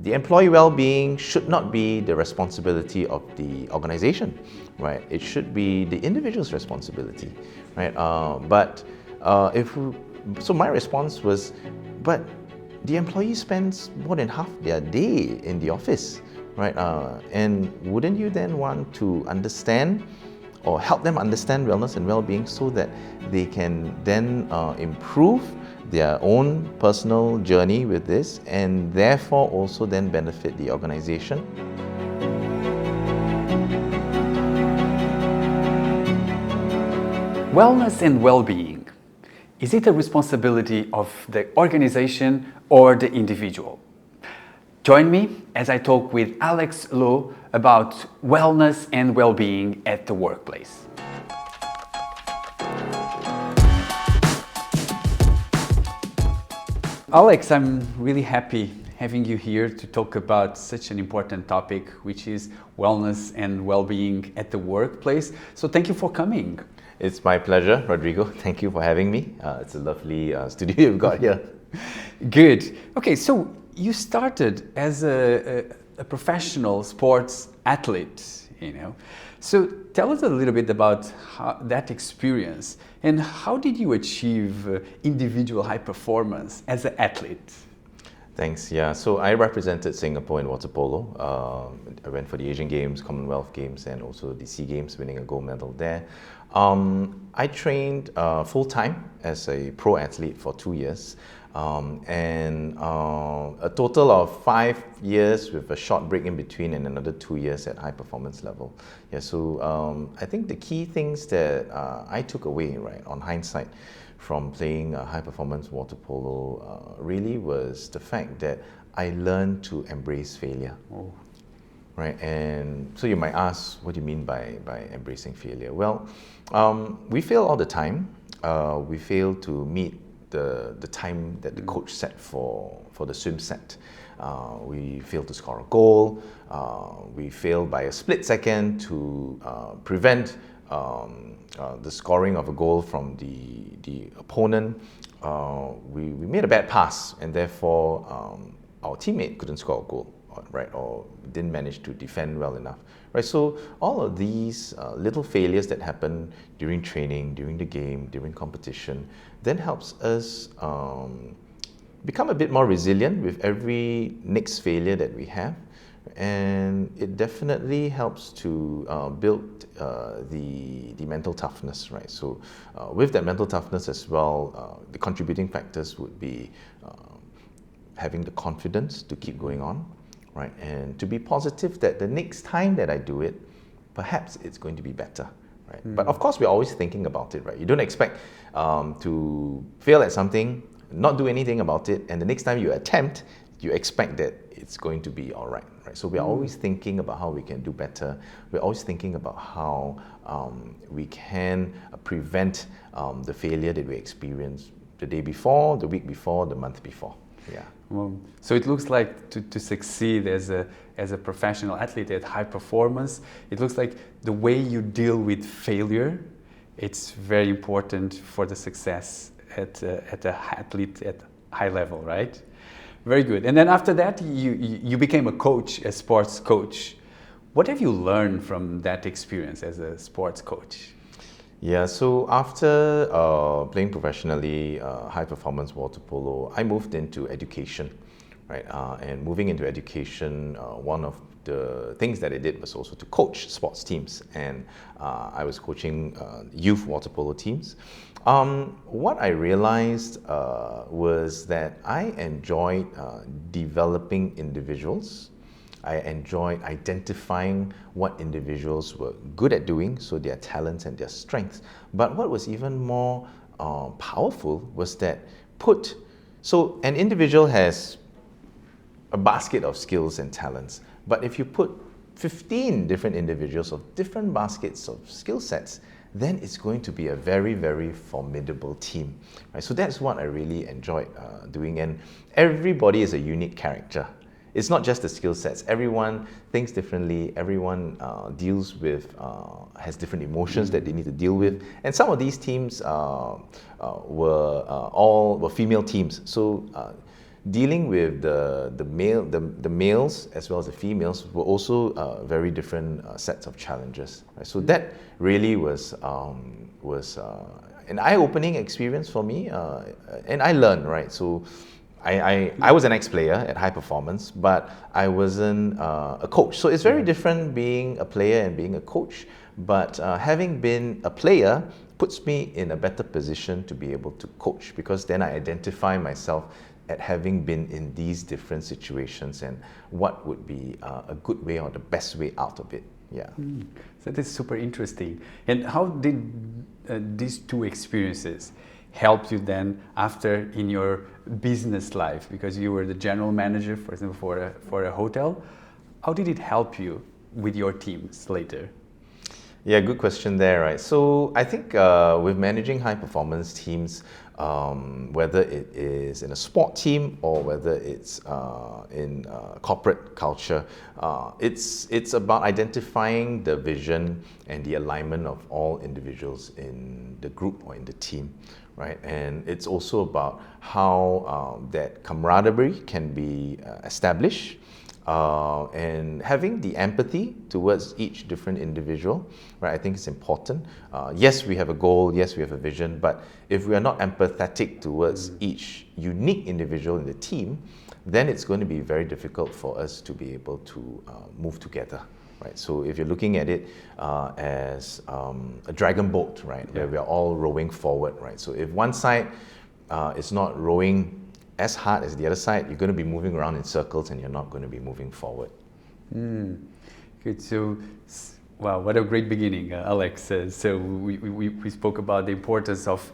the employee well-being should not be the responsibility of the organization, right? It should be the individual's responsibility, right? So my response was, but the employee spends more than half their day in the office, right? And wouldn't you then want to understand or help them understand wellness and well-being so that they can then improve their own personal journey with this and therefore also then benefit the organization? Wellness and well-being. Is it a responsibility of the organization or the individual? Join me as I talk with Alex Lowe about wellness and well-being at the workplace. Alex, I'm really happy having you here to talk about such an important topic, which is wellness and well-being at the workplace. So thank you for coming. It's my pleasure, Rodrigo. Thank you for having me. It's a lovely studio you've got here. Good. Okay, so you started as a professional sports athlete, So tell us a little bit about that experience and how did you achieve individual high performance as an athlete? Thanks. Yeah, so I represented Singapore in water polo. I went for the Asian Games, Commonwealth Games, and also the SEA Games, winning a gold medal there. I trained full-time as a pro athlete for 2 years. And a total of 5 years with a short break in between and another 2 years at high performance level. Yeah, so I think the key things that I took away, right, on hindsight from playing high performance water polo really was the fact that I learned to embrace failure. Oh. Right, and so you might ask, what do you mean by embracing failure? Well, we fail all the time. We fail to meet the time that the coach set for the swim set. We fail to score a goal. We fail by a split second to prevent the scoring of a goal from the opponent. We made a bad pass and therefore our teammate couldn't score a goal, right, or didn't manage to defend well enough. Right, so all of these little failures that happen during training, during the game, during competition, then helps us become a bit more resilient with every next failure that we have. And it definitely helps to build the mental toughness, right? So with that mental toughness as well, the contributing factors would be having the confidence to keep going on, right? And to be positive that the next time that I do it, perhaps it's going to be better, right? But of course, we're always thinking about it, right? You don't expect to fail at something, not do anything about it, and the next time you attempt, you expect that it's going to be all right, right? So we're always thinking about how we can do better. We're always thinking about how we can prevent the failure that we experienced the day before, the week before, the month before. Yeah. Well, so it looks like to succeed as a professional athlete at high performance, it looks like the way you deal with failure, it's very important for the success at an athlete at high level, right? Very good. And then after that, you became a coach, a sports coach. What have you learned from that experience as a sports coach? Yeah, so after playing professionally, high performance water polo, I moved into education, right? And moving into education, one of the things that I did was also to coach sports teams, and I was coaching youth water polo teams. What I realized was that I enjoyed developing individuals. I enjoyed identifying what individuals were good at doing, so their talents and their strengths. But what was even more powerful was that so an individual has a basket of skills and talents, but if you put 15 different individuals of different baskets of skill sets, then it's going to be a very, very formidable team. Right? So that's what I really enjoyed doing, and everybody is a unique character. It's not just the skill sets. Everyone thinks differently. Everyone has different emotions that they need to deal with. And some of these teams were female teams. So dealing with the males as well as the females were also very different sets of challenges. Right? So that really was an eye-opening experience for me, and I learned, right? So I was an ex-player at High Performance, but I wasn't a coach. So it's very different being a player and being a coach. But having been a player puts me in a better position to be able to coach, because then I identify myself at having been in these different situations and what would be a good way or the best way out of it. Yeah. So that's super interesting. And how did these two experiences help you then after in your business life? Because you were the general manager, for example, for a hotel. How did it help you with your teams later? Yeah, good question there, right? So I think with managing high performance teams, whether it is in a sport team or whether it's in corporate culture, it's about identifying the vision and the alignment of all individuals in the group or in the team, right? And it's also about how that camaraderie can be established. And having the empathy towards each different individual, right? I think it's important. Yes, we have a goal. Yes, we have a vision. But if we are not empathetic towards each unique individual in the team, then it's going to be very difficult for us to be able to move together, right? So if you're looking at it as a dragon boat, right, where we are all rowing forward, right? So if one side is not rowing as hard as the other side, you're going to be moving around in circles and you're not going to be moving forward. Good. So, wow, what a great beginning, Alex. So we spoke about the importance of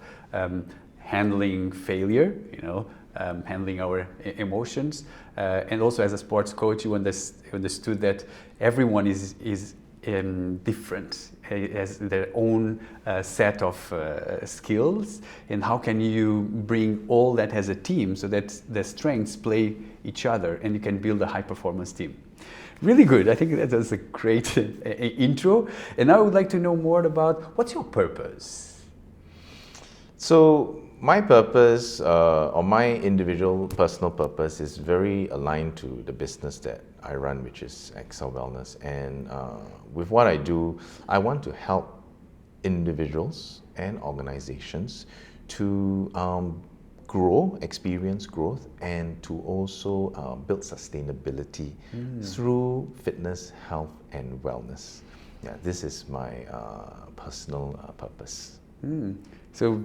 handling failure, handling our emotions, and also as a sports coach, you understood that everyone is different, has their own set of skills, and how can you bring all that as a team so that the strengths play each other and you can build a high performance team. Really good. I think that was a great intro. And now I would like to know more about what's your purpose? So my purpose, or my individual personal purpose, is very aligned to the business that I run, which is Excel Wellness. And with what I do, I want to help individuals and organizations to experience growth, and to also build sustainability through fitness, health, and wellness. Yeah, this is my personal purpose. So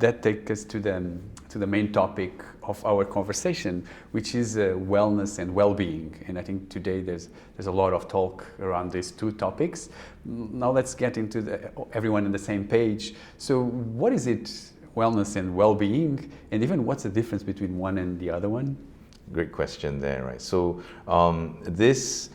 that takes us to the main topic of our conversation, which is wellness and well-being. And I think today there's a lot of talk around these two topics. Now let's get into everyone on the same page. So what is it, wellness and well-being, and even what's the difference between one and the other one? Great question there, right? So this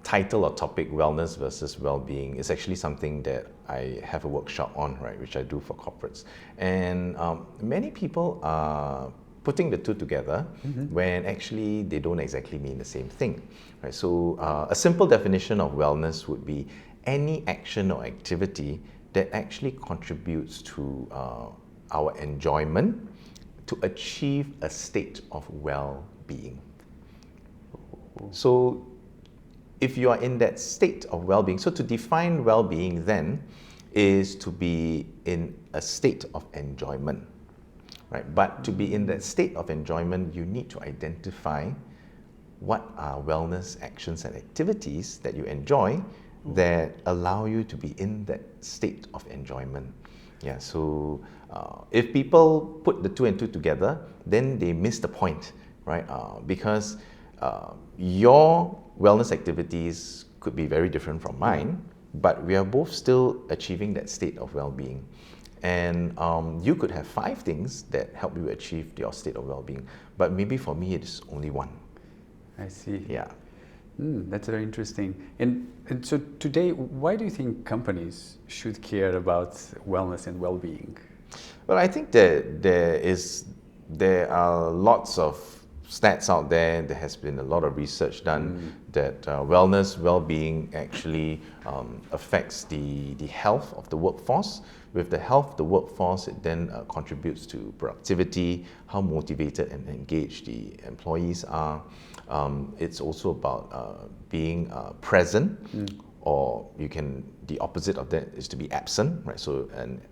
title or topic, wellness versus well-being, is actually something that I have a workshop on, right, which I do for corporates. And many people are putting the two together when actually they don't exactly mean the same thing, right? So a simple definition of wellness would be any action or activity that actually contributes to our enjoyment to achieve a state of well-being. So if you are in that state of well-being, so to define well-being then is to be in a state of enjoyment, right? But to be in that state of enjoyment, you need to identify what are wellness actions and activities that you enjoy that allow you to be in that state of enjoyment. Yeah, so if people put the two and two together, then they miss the point, right? Because your wellness activities could be very different from mine, but we are both still achieving that state of well-being. And you could have 5 things that help you achieve your state of well-being, but maybe for me it's only one. I see. Yeah. That's very interesting. And so today, why do you think companies should care about wellness and well-being? Well, I think that there are lots of stats out there. There has been a lot of research done that wellness, well-being actually affects the health of the workforce. With the health of the workforce, it then contributes to productivity, how motivated and engaged the employees are. It's also about being present, or the opposite of that is to be absent, right? So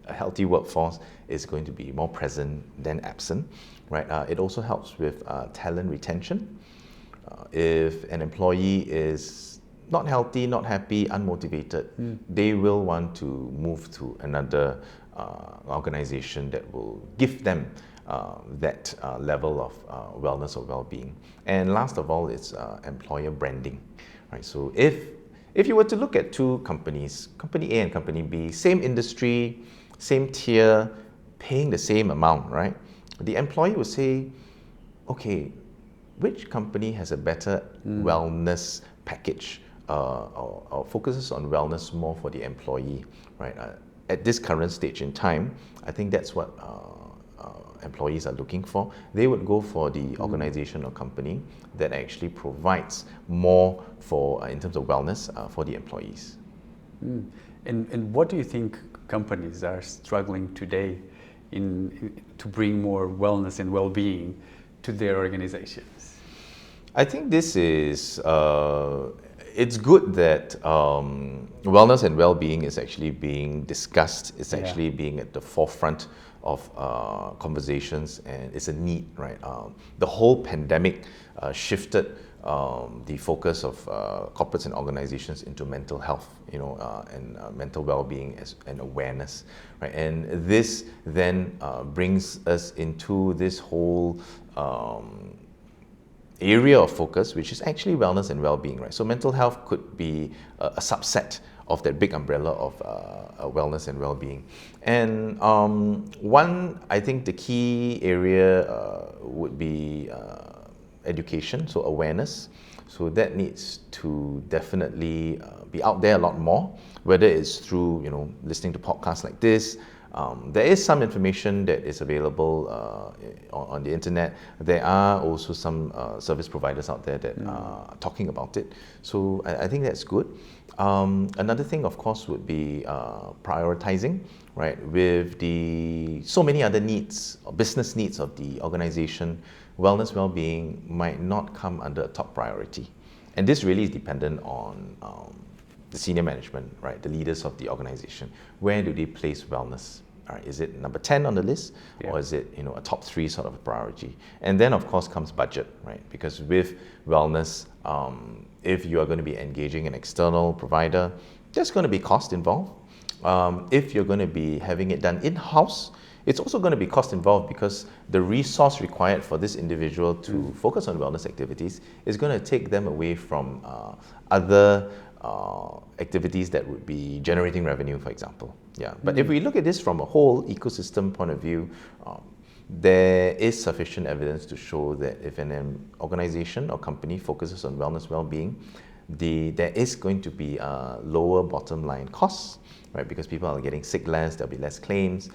a healthy workforce is going to be more present than absent, right? It also helps with talent retention. If an employee is not healthy, not happy, unmotivated, they will want to move to another organization that will give them that level of wellness or well-being. And last of all, it's employer branding, right? So if you were to look at two companies, Company A and Company B, same industry, same tier, paying the same amount, right? The employee would say, okay, which company has a better wellness package or focuses on wellness more for the employee, right? At this current stage in time, I think that's what employees are looking for. They would go for the organization or company that actually provides more for in terms of wellness for the employees. And what do you think companies are struggling today to bring more wellness and well-being to their organizations? I think this is it's good that wellness and well-being is actually being discussed. It's actually being at the forefront of conversations, and it's a need, right? The whole pandemic shifted the focus of corporates and organizations into mental health, and mental well-being and awareness, right? And this then brings us into this whole area of focus, which is actually wellness and well-being, right? So mental health could be a subset of that big umbrella of wellness and well-being. And I think the key area would be education, so awareness. So that needs to definitely be out there a lot more, whether it's through listening to podcasts like this. There is some information that is available on the internet. There are also some service providers out there that are talking about it. So I think that's good. Another thing, of course, would be prioritizing, right? With so many other needs, or business needs of the organization, wellness, well-being might not come under a top priority. And this really is dependent on the senior management, right? The leaders of the organization. Where do they place wellness? All right, is it number 10 on the list, or is it a top 3 sort of a priority? And then of course comes budget, right? Because with wellness, if you are going to be engaging an external provider, there's going to be cost involved. If you're going to be having it done in-house, it's also going to be cost involved, because the resource required for this individual to focus on wellness activities is going to take them away from other activities that would be generating revenue, for example. But if we look at this from a whole ecosystem point of view, there is sufficient evidence to show that if an organization or company focuses on wellness, well-being, there is going to be lower bottom line costs, right? Because people are getting sick less, there'll be less claims,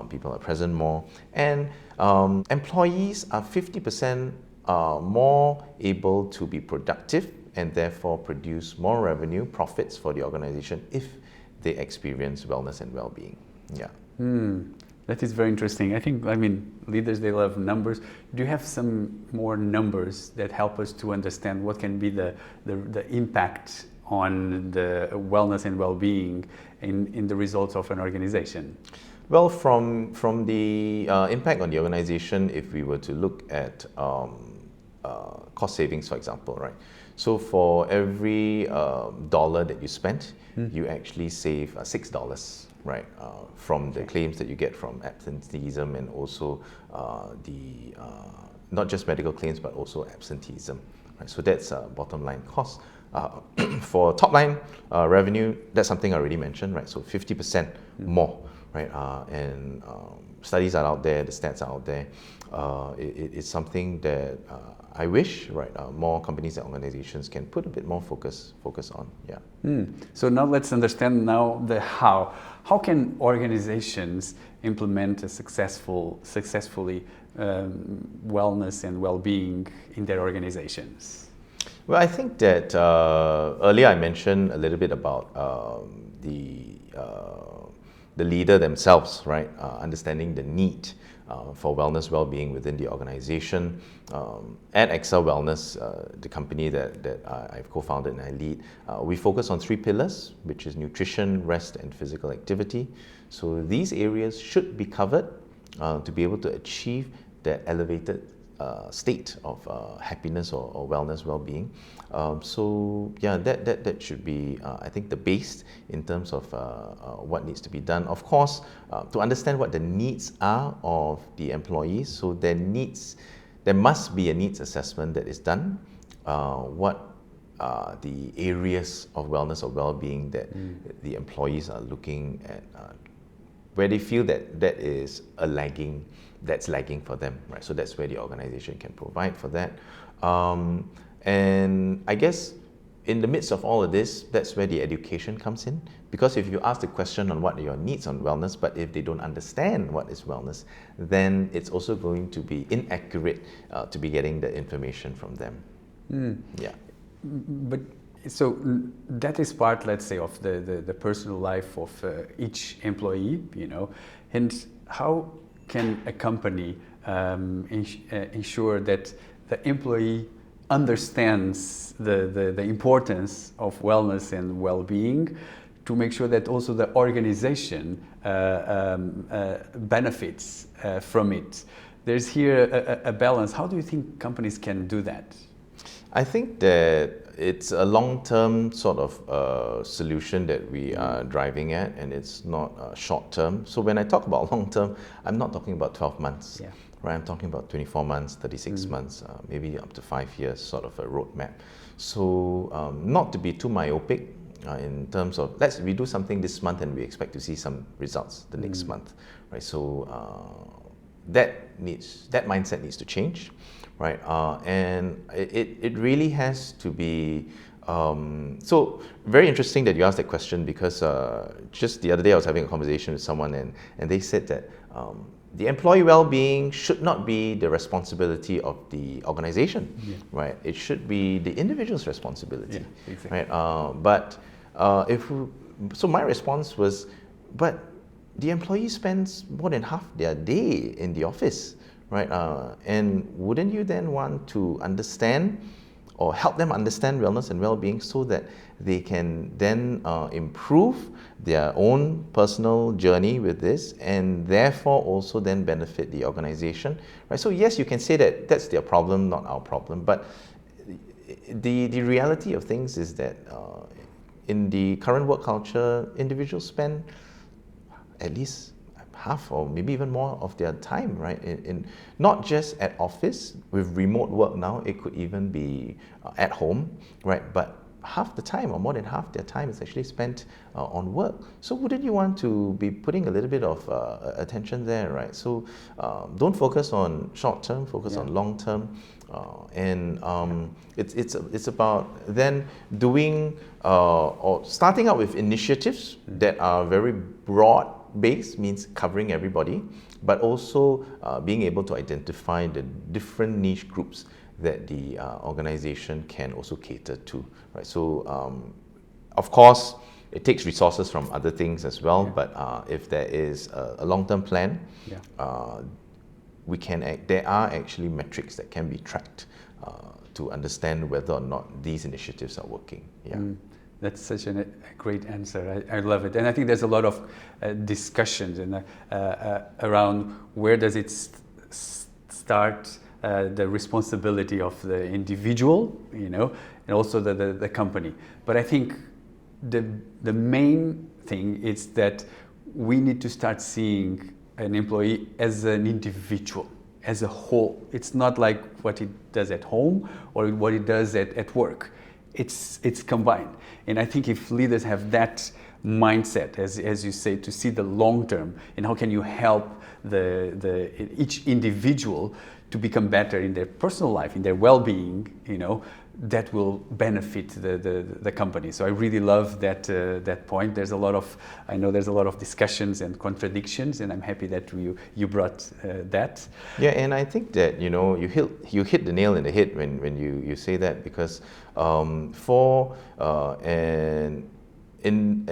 people are present more, and employees are 50% more able to be productive and therefore produce more revenue, profits for the organization if they experience wellness and well-being. That is very interesting. I mean, leaders, they love numbers. Do you have some more numbers that help us to understand what can be the impact on the wellness and well-being in the results of an organization? Well, from the impact on the organization, if we were to look at cost savings, for example, right? So for every dollar that you spent, you actually save $6, right? From the claims that you get from absenteeism, and also not just medical claims, but also absenteeism, right? So that's bottom line cost. For top line revenue, that's something I already mentioned, right? So 50% more, right? And studies are out there, the stats are out there. It's something that I wish, right, more companies and organizations can put a bit more focus on. So now let's understand the how. How can organizations implement a successfully wellness and well-being in their organizations? Well, I think that earlier I mentioned a little bit about the leader themselves, right? Understanding the need for wellness, well-being within the organization. At Excel Wellness, the company that I've co-founded and I lead, we focus on 3 pillars, which is nutrition, rest, and physical activity. So these areas should be covered to be able to achieve that elevated state of happiness or wellness, well-being. So yeah, that should be, I think, the base in terms of what needs to be done. Of course, to understand what the needs are of the employees, so there must be a needs assessment that is done. What are the areas of wellness or well-being that the employees are looking at, where they feel that that's lagging for them, right? So that's where the organization can provide for that. And I guess in the midst of all of this, that's where the education comes in. Because if you ask the question on what are your needs on wellness, but if they don't understand what is wellness, then it's also going to be inaccurate to be getting the information from them. Yeah. But so that is part, let's say, of the personal life of each employee, you know. And how can a company ensure that the employee understands the importance of wellness and well-being, to make sure that also the organization benefits from it? There's here a balance. How do you think companies can do that? I think that it's a long-term sort of solution that we are driving at, and it's not short-term. So when I talk about long-term, I'm not talking about 12 months, right? I'm talking about 24 months, 36 months, maybe up to 5 years, sort of a roadmap. So not to be too myopic in terms of, we do something this month and we expect to see some results the next month, right? So that mindset needs to change. Right, and it really has to be, so very interesting that you asked that question, because just the other day I was having a conversation with someone and they said that the employee well-being should not be the responsibility of the organization, right? It should be the individual's responsibility, right? But so my response was, but the employee spends more than half their day in the office, right? And wouldn't you then want to understand or help them understand wellness and well-being so that they can then improve their own personal journey with this, and therefore also then benefit the organization, right? So yes, you can say that that's their problem, not our problem, but the reality of things is that in the current work culture, individuals spend at least half or maybe even more of their time, right? In not just at office, with remote work now, it could even be at home, right? But half the time or more than half their time is actually spent on work. So wouldn't you want to be putting a little bit of attention there, right? So don't focus on short term, focus on long term. It's about then doing or starting out with initiatives that are very broad base, means covering everybody, but also being able to identify the different niche groups that the organization can also cater to, right? So of course it takes resources from other things as well, but if there is a long-term plan, there are actually metrics that can be tracked to understand whether or not these initiatives are working. That's such a great answer. I love it. And I think there's a lot of discussions around where does it start, the responsibility of the individual, you know, and also the company. But I think the main thing is that we need to start seeing an employee as an individual, as a whole. It's not like what he does at home or what he does at work. It's combined. And I think if leaders have that mindset, as you say, to see the long term and how can you help each individual to become better in their personal life, in their well-being, that will benefit the company. So I really love that point. I know there's a lot of discussions and contradictions, and I'm happy that you brought that. Yeah, and I think that you hit the nail in the head when you say that, because for an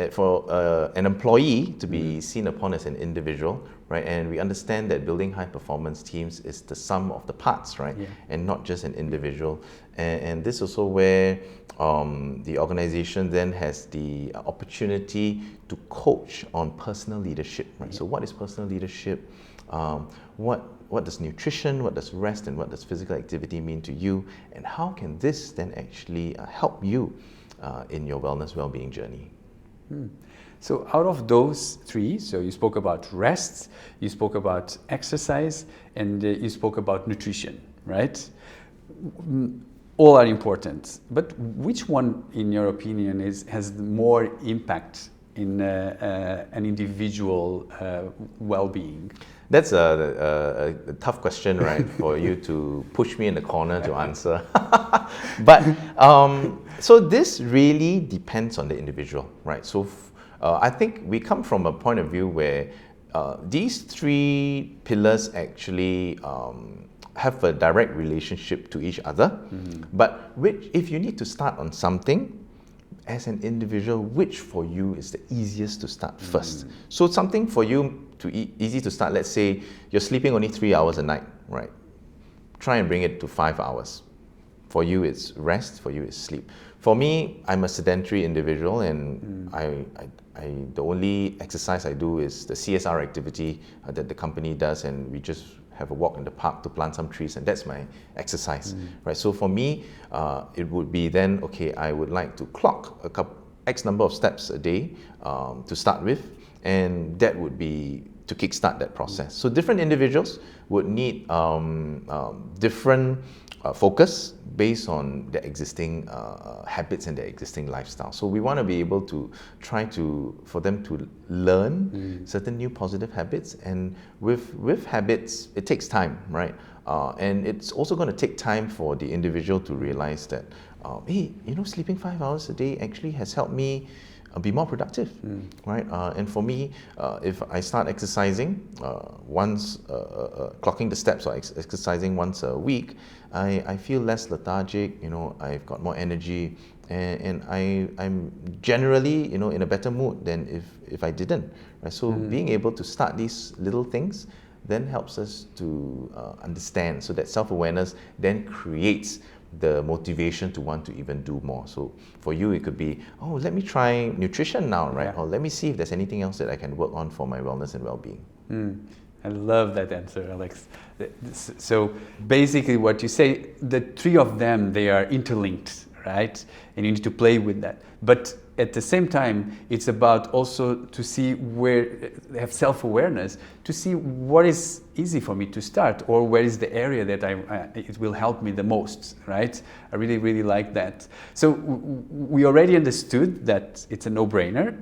employee to be seen upon as an individual, right? And we understand that building high performance teams is the sum of the parts, right? Yeah. And not just an individual. And this is also where the organization then has the opportunity to coach on personal leadership, right? Yeah. So what is personal leadership? What does nutrition, what does rest, and what does physical activity mean to you? And how can this then actually help you in your wellness, well-being journey? So out of those three, so you spoke about rest, you spoke about exercise, and you spoke about nutrition, right? All are important, but which one, in your opinion, has more impact in an individual well-being? That's a tough question, right, for you to push me in the corner to answer. But so this really depends on the individual, right? So I think we come from a point of view where these three pillars actually have a direct relationship to each other. But if you need to start on something, as an individual, which for you is the easiest to start first? So something for you easy to start, let's say you're sleeping only 3 hours a night, right? Try and bring it to 5 hours. For you, it's rest. For you, it's sleep. For me, I'm a sedentary individual, and the only exercise I do is the CSR activity that the company does, and we just have a walk in the park to plant some trees, and that's my exercise, right? So for me, it would be then, okay, I would like to clock X number of steps a day to start with, and that would be to kickstart that process. So different individuals would need different focus based on their existing habits and their existing lifestyle. So we want to be able to try for them to learn certain new positive habits, and with habits, it takes time, right? And it's also going to take time for the individual to realize that, hey, sleeping 5 hours a day actually has helped me be more productive, right? And for me, if I start exercising once, clocking the steps or exercising once a week, I feel less lethargic, I've got more energy, and I'm generally, in a better mood than if I didn't, right? So being able to start these little things then helps us to understand, so that self-awareness then creates the motivation to want to even do more. So for you, it could be, let me try nutrition now, right? Yeah. Or let me see if there's anything else that I can work on for my wellness and well-being. I love that answer, Alex. So basically what you say, the three of them, they are interlinked, right? And you need to play with that. But at the same time, it's about also to see where they have self-awareness, to see what is easy for me to start, or where is the area that it will help me the most, right? I really, really like that. So we already understood that it's a no-brainer.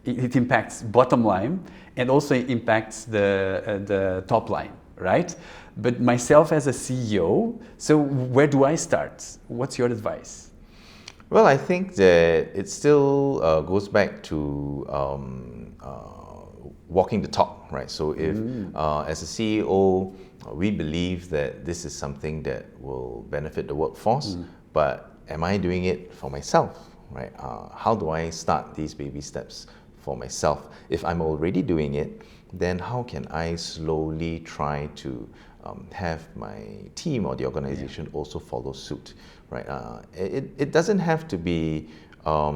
It impacts bottom line, and also impacts the top line, right? But myself as a CEO, so where do I start? What's your advice? Well, I think that it still goes back to walking the talk, right? So if, as a CEO, we believe that this is something that will benefit the workforce, but am I doing it for myself, right? How do I start these baby steps for myself? If I'm already doing it, then how can I slowly try to have my team or the organization also follow suit, right? It doesn't have to be a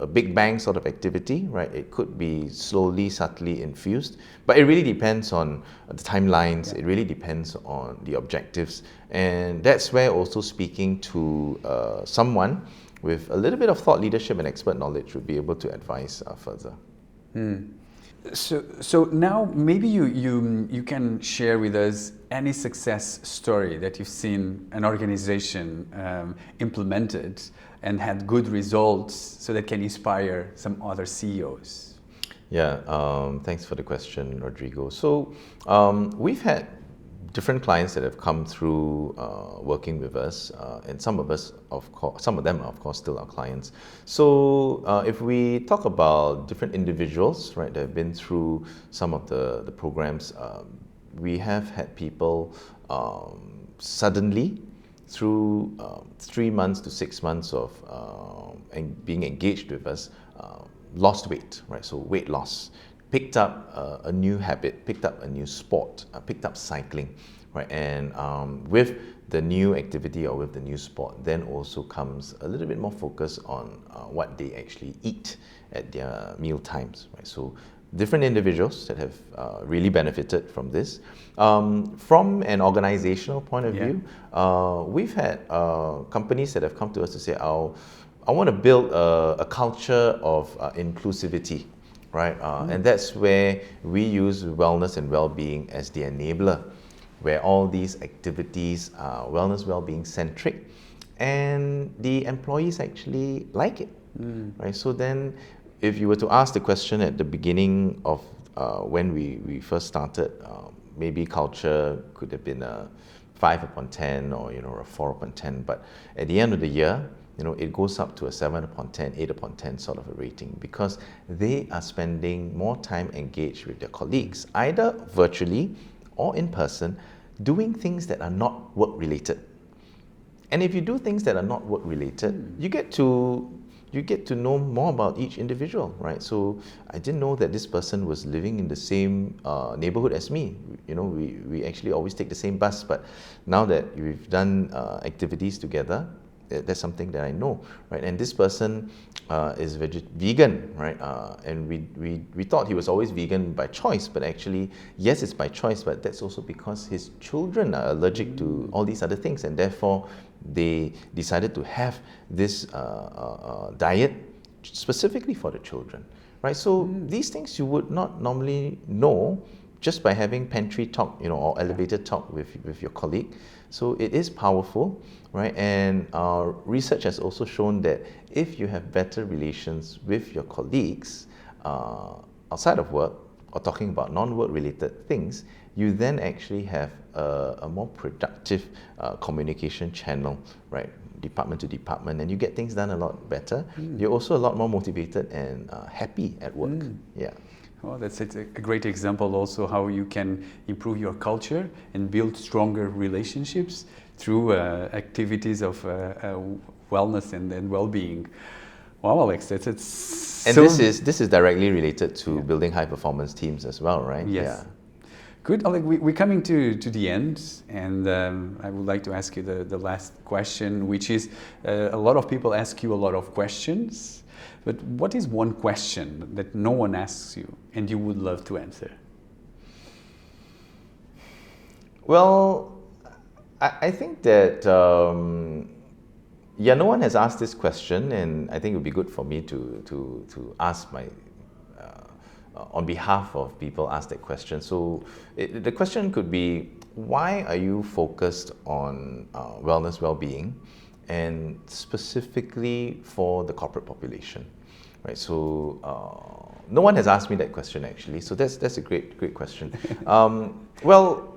big bang sort of activity, right? It could be slowly, subtly infused, but it really depends on the timelines. It really depends on the objectives, and that's where also speaking to someone with a little bit of thought leadership and expert knowledge would be able to advise further. So now maybe you can share with us any success story that you've seen an organization implemented and had good results, so that can inspire some other CEOs. Yeah, thanks for the question, Rodrigo. So we've had different clients that have come through working with us, and some of them are of course still our clients. So if we talk about different individuals, right, that have been through some of the programs, we have had people suddenly through 3 months to 6 months of being engaged with us, lost weight, right? So weight loss, picked up a new habit, picked up a new sport, picked up cycling, right? And with the new activity or with the new sport, then also comes a little bit more focus on what they actually eat at their meal times, right? So different individuals that have really benefited from this. From an organizational point of view, we've had companies that have come to us to say, I want to build a culture of inclusivity, right? And that's where we use wellness and well-being as the enabler, where all these activities are wellness, well-being centric, and the employees actually like it, right? So then, if you were to ask the question at the beginning of when we first started, maybe culture could have been a 5 upon 10 or a 4 upon 10, but at the end of the year, it goes up to a 7 upon 10, 8 upon 10 sort of a rating, because they are spending more time engaged with their colleagues, either virtually or in person, doing things that are not work related. And if you do things that are not work related, you get to know more about each individual, right? So I didn't know that this person was living in the same neighborhood as me. We actually always take the same bus, but now that we've done activities together, that's something that I know, right? And this person is vegan, right? And we thought he was always vegan by choice, but actually, yes, it's by choice, but that's also because his children are allergic to all these other things, and therefore they decided to have this diet specifically for the children, right? So these things you would not normally know just by having pantry talk, or elevator talk with your colleague. So it is powerful, right? And research has also shown that if you have better relations with your colleagues outside of work, or talking about non-work related things, you then actually have a more productive communication channel, right? Department to department, and you get things done a lot better. You're also a lot more motivated and happy at work. Yeah. Well, that's a great example also how you can improve your culture and build stronger relationships through activities of wellness and well-being. Wow, Alex, that's and so... this is directly related to building high performance teams as well, right? Yes. Yeah. Good, Alex, we're coming to the end, and I would like to ask you the last question, which is a lot of people ask you a lot of questions. But what is one question that no one asks you and you would love to answer? Well, I think that, no one has asked this question, and I think it would be good for me to ask on behalf of people ask that question. So the question could be, why are you focused on wellness, well-being, and specifically for the corporate population, right? So no one has asked me that question actually, so that's a great question. Well,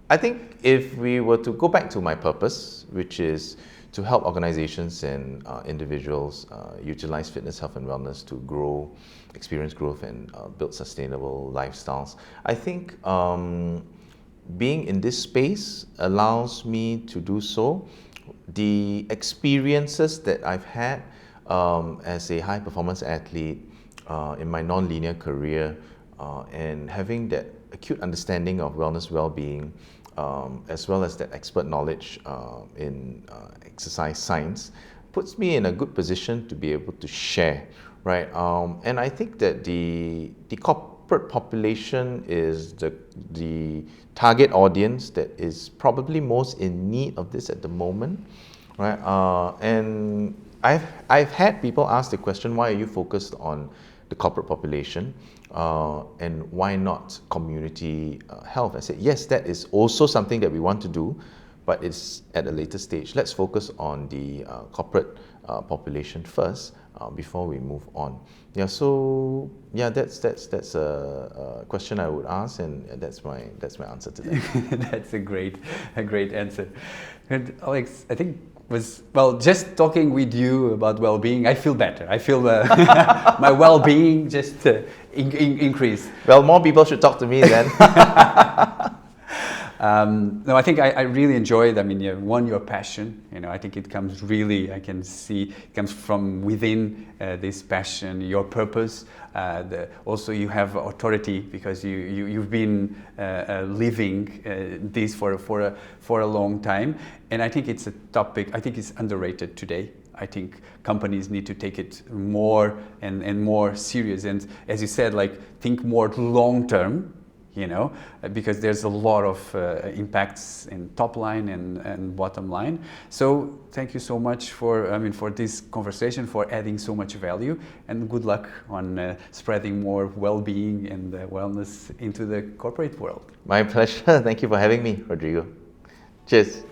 I think if we were to go back to my purpose, which is to help organizations and individuals utilize fitness, health and wellness to experience growth and build sustainable lifestyles, I think being in this space allows me to do so. The experiences that I've had as a high performance athlete in my non-linear career, and having that acute understanding of wellness, well-being, as well as that expert knowledge in exercise science, puts me in a good position to be able to share, right? And I think that the corporate population is the target audience that is probably most in need of this at the moment, right? And I've had people ask the question, why are you focused on the corporate population and why not community health? I said, yes, that is also something that we want to do, but it's at a later stage. Let's focus on the corporate population first before we move on. Yeah, so yeah, that's a question I would ask, and that's my answer to that. That's a great answer. And Alex, I think just talking with you about well-being, I feel better. I feel my well-being just increase. Well, more people should talk to me then. No, I think I really enjoyed. I mean, your passion. I think it comes really. I can see it comes from within this passion, your purpose. Also, you have authority because you've been living this for a long time, and I think it's a topic. I think it's underrated today. I think companies need to take it more and more serious. And as you said, like think more long term. Because there's a lot of impacts in top line and bottom line. So thank you so much for this conversation, for adding so much value, and good luck on spreading more well-being and wellness into the corporate world. My pleasure. Thank you for having me, Rodrigo. Cheers.